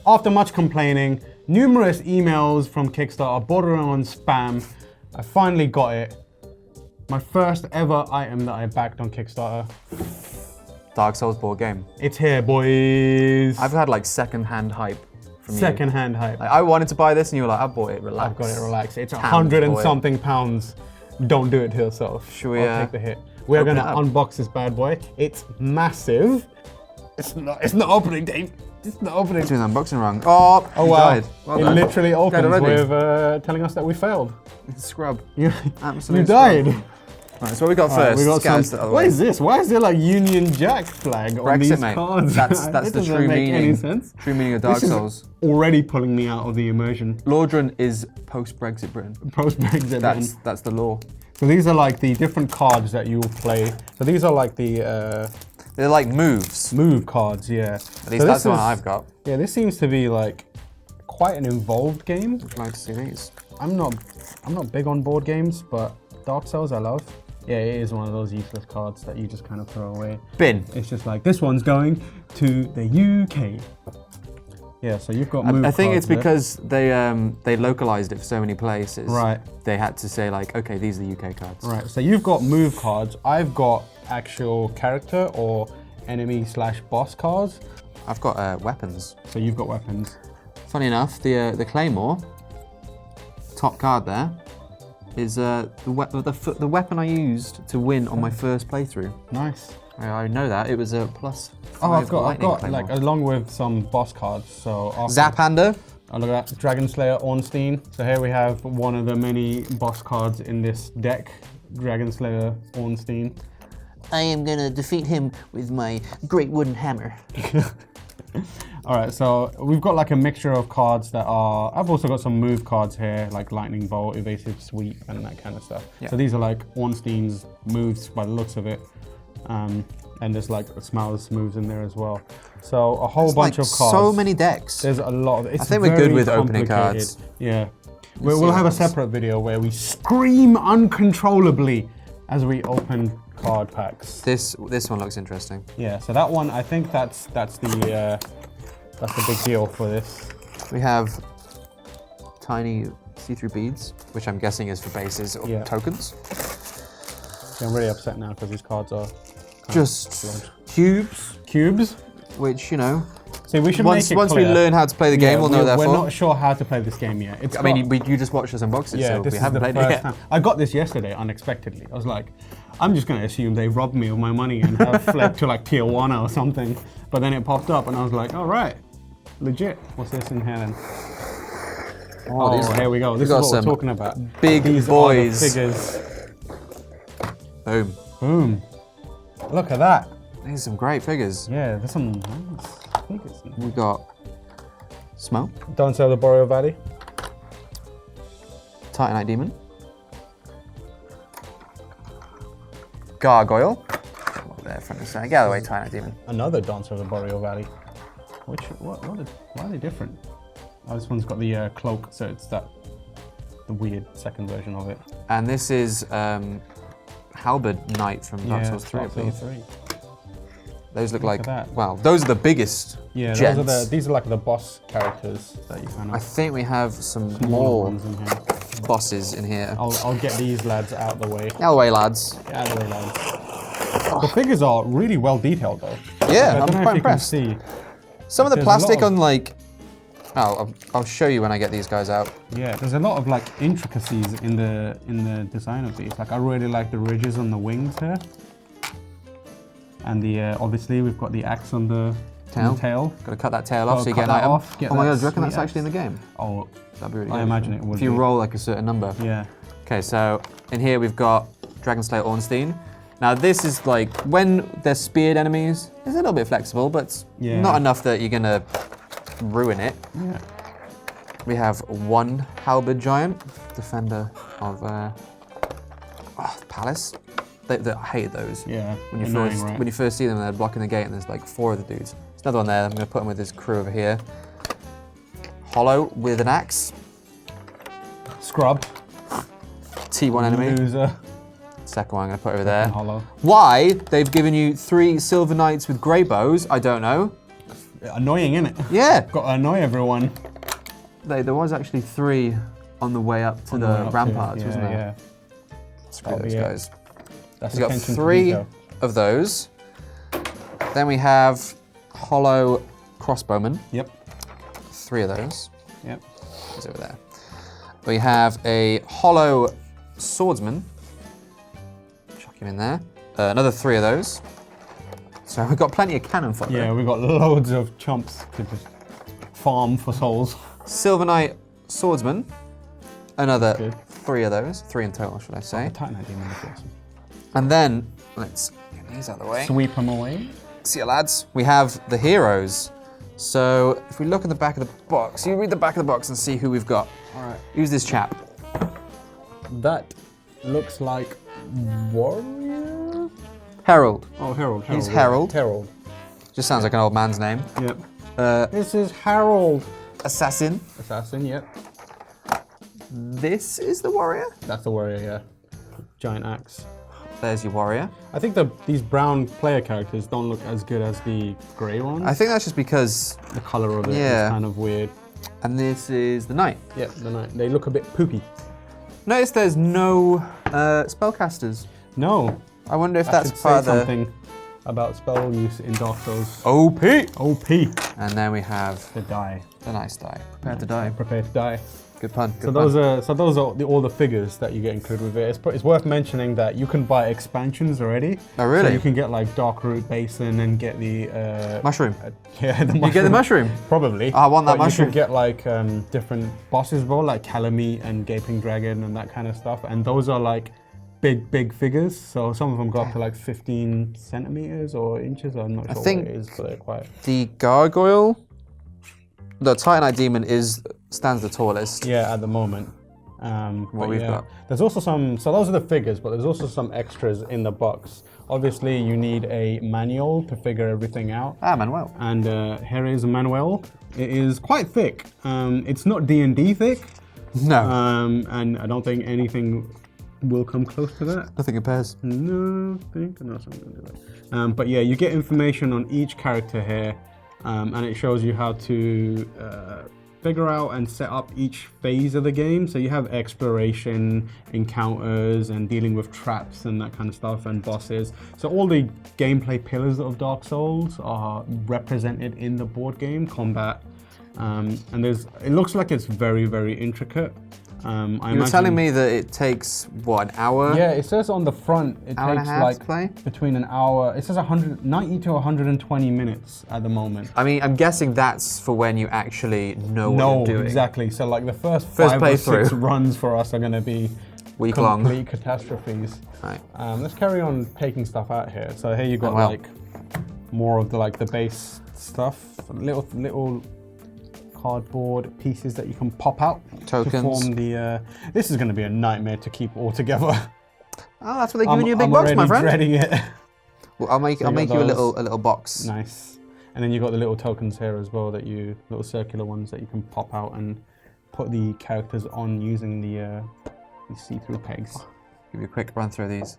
after much complaining, numerous emails from Kickstarter, bordering on spam, I finally got it. My first ever item that I backed on Kickstarter. Dark Souls board game. It's here, boys. I've had like second-hand hype from you. Second-hand hype. Like, I wanted to buy this and you were like, I bought it, relax. I've got it, relax. It's Tam, 100 and boy. something pounds. Don't do it to yourself. Should we, I'll take the hit. We're gonna unbox this bad boy. It's massive. It's not opening, Dave. It's not opening. Doing the unboxing wrong. Oh, Oh you wow. died. Well it done. literally opens already. with telling us that we failed. Scrub. You Absolute died. scrub. Right, so what we got Alright, first? we got Let's get this some, out of the what way. is this? Why is there like Union Jack flag on these mate. cards? That's It the doesn't true make meaning. any sense. True meaning of Dark This is Souls. already pulling me out of the immersion. Lordran is post-Brexit Britain. Post-Brexit. That's the law. So these are like the different cards that you will play. So these are like the They're like moves. move cards, yeah. At least that's the one I've got. Yeah, this seems to be like quite an involved game. Would you like to see these? I'm not big on board games, but Dark Souls I love. Yeah, it is one of those useless cards that you just kind of throw away. Bin. It's just like, this one's going to the UK. Yeah, so you've got move I think cards it's because they localized it for so many places. Right. They had to say like, okay, these are the UK cards. Right, so you've got move cards. I've got actual character or enemy/boss cards. I've got weapons. So you've got weapons. Funny enough, the Claymore, top card there, is the weapon I used to win on my first playthrough. Nice. I know that, it was a +5 Oh, I've got Claymore. like along with some boss cards. So after, Zaphander. Oh, look at that, Dragon Slayer Ornstein. So here we have one of the many boss cards in this deck, Dragon Slayer Ornstein. I am gonna defeat him with my great wooden hammer. All right, so we've got like a mixture of cards that are, I've also got some move cards here, like Lightning Bolt, Evasive Sweep, and that kind of stuff. Yeah. So these are like Ornstein's moves by the looks of it. And there's like Smal's moves in there as well. So a whole bunch of cards. So many decks. There's a lot of it. I think we're good with opening complicated. cards. Yeah. We'll have a separate video where we scream uncontrollably as we open card packs. This one looks interesting. Yeah, so that one, I think that's the big deal for this. We have tiny see-through beads, which I'm guessing is for bases or tokens. Yeah, I'm really upset now because these cards are just cubes, which, you know, see, we should once make it we clear. learn how to play the game, we'll know that. We're not sure how to play this game yet. I mean, you just watched us unbox it, so this we is haven't the played it first yet. time. I got this yesterday unexpectedly. I was like, I'm just going to assume they robbed me of my money and have fled to like Tier 1 or something. But then it popped up and I was like, all right, legit. What's this in here then? Oh, here we go. This is what we're talking about. Big These boys. are the figures. Boom. Boom. Look at that. These are some great figures. Yeah, there's some nice figures. We got Smoke, Don't Sell the Boreal Valley. Titanite Demon, Gargoyle. There, front and center. Get out of the way, Titanite Demon. Another Dancer of the Boreal Valley. Why are they different? Oh, this one's got the cloak, so it's the weird second version of it. And this is Halberd Knight from Dark Souls 3, I believe. Those look like, well, those are the biggest gents. These are like the boss characters that you kind of. I think we have some more more ones in here. bosses in here. I'll get these lads out of the way. Out of the way, lads. Get out of the way, lads. The figures are really well detailed, though. Yeah, I don't I'm know quite if impressed. You can see. Some of the There's a lot plastic of- on like, I'll show you when I get these guys out. Yeah, there's a lot of like intricacies in the design of these. Like I really like the ridges on the wings here, and the obviously we've got the axe on the tail. Got to cut that tail off so you cut get an that item. off, get Oh my that god, do you reckon that's sweet actually in the game? Oh, That'd be really I good. imagine it would If you be. roll like a certain number. Yeah. Okay, so in here we've got Dragon Slayer Ornstein. Now this is like, when they're speared enemies, it's a little bit flexible, but it's not enough that you're gonna ruin it. Yeah. We have one Halberd Giant, defender of Palace. I hate those. Yeah. When you annoying, first right? when you first see them, they're blocking the gate, and there's like 4 of the dudes. There's another one there. I'm gonna put him with his crew over here. Hollow with an axe. Scrub. T1 enemy. Loser. Second one I'm gonna put over there. Hollow. Why they've given you 3 silver knights with grey bows, I don't know. annoying, isn't it? Yeah. Got to annoy everyone. There was actually 3 on the way up to the ramparts, wasn't there? Yeah. Screw those guys. That's We've got attention to 3 detail. of those. Then we have hollow crossbowmen. Yep. 3 of those. Yep. He's over there. We have a hollow swordsman. Chuck him in there. Another 3 of those. So we've got plenty of cannon fodder. Yeah, we've got loads of chumps to just farm for souls. Silver Knight swordsman. Another Good. 3 of those. 3 in total, should I say. Titanite demon is awesome. And then, let's get these out of the way. Sweep them away. See you, lads. We have the heroes. So if we look at the back of the box, you read the back of the box and see who we've got. All right. Who's this chap? That looks like warrior. Herald. Oh, Herald. He's yeah. Herald. Herald. Just sounds like an old man's name. Yep. This is Harold. Assassin. Assassin. Yep. This is the warrior. That's the warrior. Yeah. Giant axe. There's your warrior. I think these brown player characters don't look as good as the grey ones. I think that's just because. The color of it is kind of weird. And this is the knight. Yep, the knight. They look a bit poopy. Notice there's no spellcasters. No. I wonder if That that's should part say of the something about spell use in Dark Souls. OP. OP. And then we have The die. the nice die. Prepare to die. Prepare to die. Good pun. So those are all the figures that you get included with it. It's worth mentioning that you can buy expansions already. Oh really? So you can get like Dark Root Basin and get the mushroom. Yeah, the mushroom. You get the mushroom. Probably. I want that But mushroom. You can get like different bosses, bro, like Calamite and Gaping Dragon and that kind of stuff. And those are like big figures. So some of them go up to like 15 centimeters or inches. I'm not sure think what it is, but they're quite. The gargoyle. The Titanite demon stands the tallest. Yeah, at the moment. What we've got. There's also some, so those are the figures, but there's also some extras in the box. Obviously, you need a manual to figure everything out. Ah, Manuel. And here is a manual. It is quite thick. It's not D&D thick. No. And I don't think anything will come close to that. Nothing compares. No, I think no, so I'm gonna do that. But yeah, you get information on each character here, and it shows you how to figure out and set up each phase of the game. So you have exploration, encounters, and dealing with traps and that kind of stuff, and bosses. So all the gameplay pillars of Dark Souls are represented in the board game, combat, and it looks like it's very intricate. You were telling me that it takes, what, an hour? Yeah, it says on the front it Hour and a takes half like to play? between an hour. It says 90 to 120 minutes at the moment. I mean, I'm guessing that's for when you actually know what No, you're doing. exactly. So like the first 5 or 6 playthrough. runs for us are going to be Week long. complete catastrophes. Right. Let's carry on taking stuff out here. So here you got like more of the base stuff, little cardboard pieces that you can pop out Tokens. to form the. This is going to be a nightmare to keep all together. Oh, that's what they're giving you a big I'm box, my already friend. dreading it. Well, I'll make you a little box. Nice. And then you got the little tokens here as well, little circular ones that you can pop out and put the characters on using the see-through pegs. Give you a quick run through these.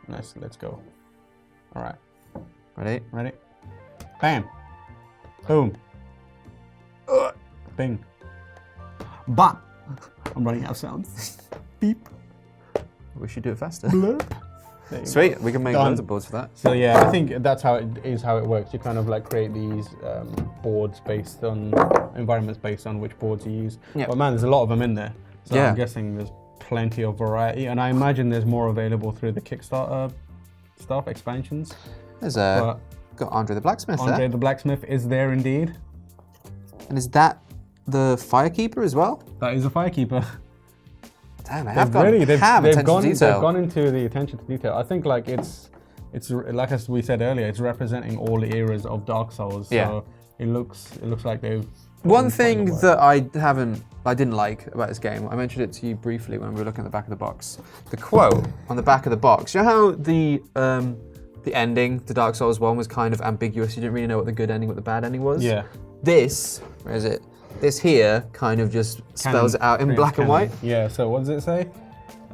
Nice. Let's go. All right. Ready? Ready? Bam. Boom. Bing. Bop. I'm running out of sounds. Beep. We should do it faster. Blurp. There you Sweet. go. We can make Done. loads of boards for that. So yeah, I think that's how it works. You kind of like create these boards based on environments based on which boards you use. Yep. But man, there's a lot of them in there. So Yeah. I'm guessing there's plenty of variety, and I imagine there's more available through the Kickstarter stuff, expansions. There's But got Andre the Blacksmith Andre there. the Blacksmith is there indeed. And is that the Firekeeper as well? That is a Firekeeper. Damn, I have got ham they've attention gone to detail. They've gone into the attention to detail. I think like it's like as we said earlier, it's representing all the eras of Dark Souls. Yeah. So it looks like they've. One thing that I didn't like about this game, I mentioned it to you briefly when we were looking at the back of the box. The quote on the back of the box. You know how the ending to Dark Souls 1 was kind of ambiguous. You didn't really know what the good ending, what the bad ending was. Yeah. This, where is it? This here kind of just spells it out in black and white. Yeah, so what does it say?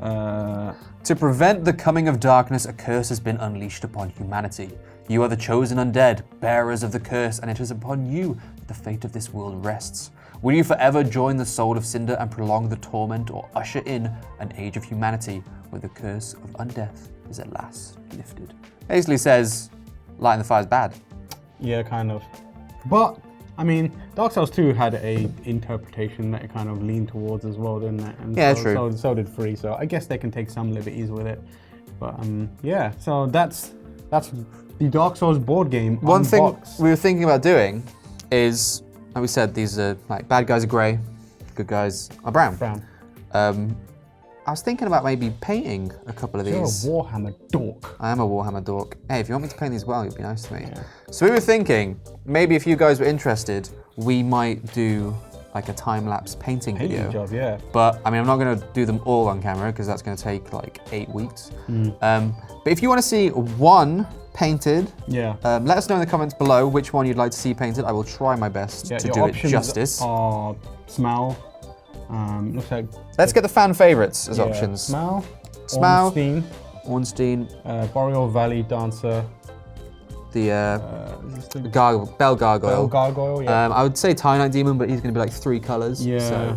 To prevent the coming of darkness, a curse has been unleashed upon humanity. You are the chosen undead, bearers of the curse, and it is upon you that the fate of this world rests. Will you forever join the soul of Cinder and prolong the torment, or usher in an age of humanity where the curse of undeath is at last lifted? Basically says, lighting the fire is bad. Yeah, kind of. But, I mean, Dark Souls 2 had a interpretation that it kind of leaned towards as well, didn't it? And Yeah, so, true. So did 3, so I guess they can take some liberties with it. But, yeah, so that's the Dark Souls board game. One thing unboxed. we were thinking about doing is, like we said, these are like bad guys are grey, good guys are brown. I was thinking about maybe painting a couple of You're a these. Warhammer dork. I am a Warhammer dork. Hey, if you want me to paint these well, you'd be nice to me. Yeah. So we were thinking, maybe if you guys were interested, we might do like a time-lapse painting video. Job, yeah. But I mean, I'm not going to do them all on camera because that's going to take like 8 weeks. But if you want to see one painted, Yeah. let us know in the comments below which one you'd like to see painted. I will try my best to your do it options justice. are Smell. Looks like Let's get the fan favorites as yeah, options. Smell. Smell. Ornstein, Ornstein, Boreal Valley Dancer. the Is this the Bell Gargoyle. Bell Gargoyle? Yeah. I would say Tie Night Demon, but he's going to be like 3 colors. Yeah.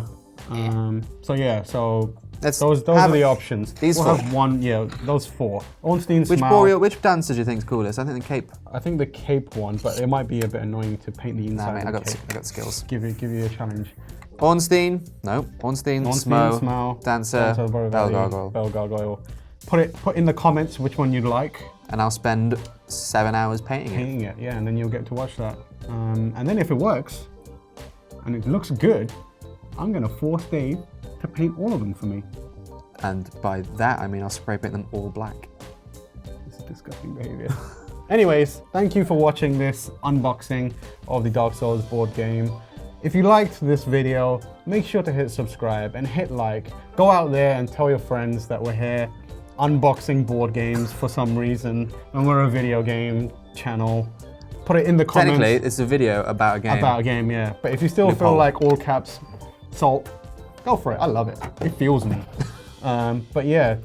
So let's those have are the options. these we'll 4. have one, yeah, those 4. Ornstein, Which Smell. Boreal, which dancer do you think is coolest? I think the cape. I think the cape one, but it might be a bit annoying to paint the inside Nah, mate, of I the got cape. skills. Give you a challenge. Ornstein, no. Ornstein, Smo, Smell, Dancer, Boreal Bell Valley, Gargoyle. Bell Gargoyle. Put in the comments which one you'd like. And I'll spend 7 hours painting it. Painting it, yeah, and then you'll get to watch that. And then if it works, and it looks good, I'm gonna force Dave to paint all of them for me. And by that, I mean I'll spray paint them all black. This is disgusting behavior. Anyways, thank you for watching this unboxing of the Dark Souls board game. If you liked this video, make sure to hit subscribe and hit like. Go out there and tell your friends that we're here unboxing board games for some reason, and we're a video game channel. Put it in the comments. Technically, it's a video about a game. About a game, yeah. But if you still feel like all caps salt, go for it. I love it. It fuels me. But yeah,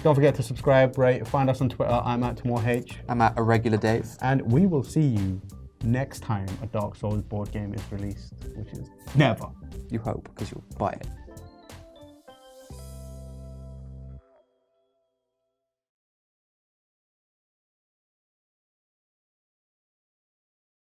don't forget to subscribe, rate, find us on Twitter. I'm at TomorH. I'm at a regular Dave. And we will see you next time a Dark Souls board game is released, which is never. You hope, because you'll buy it.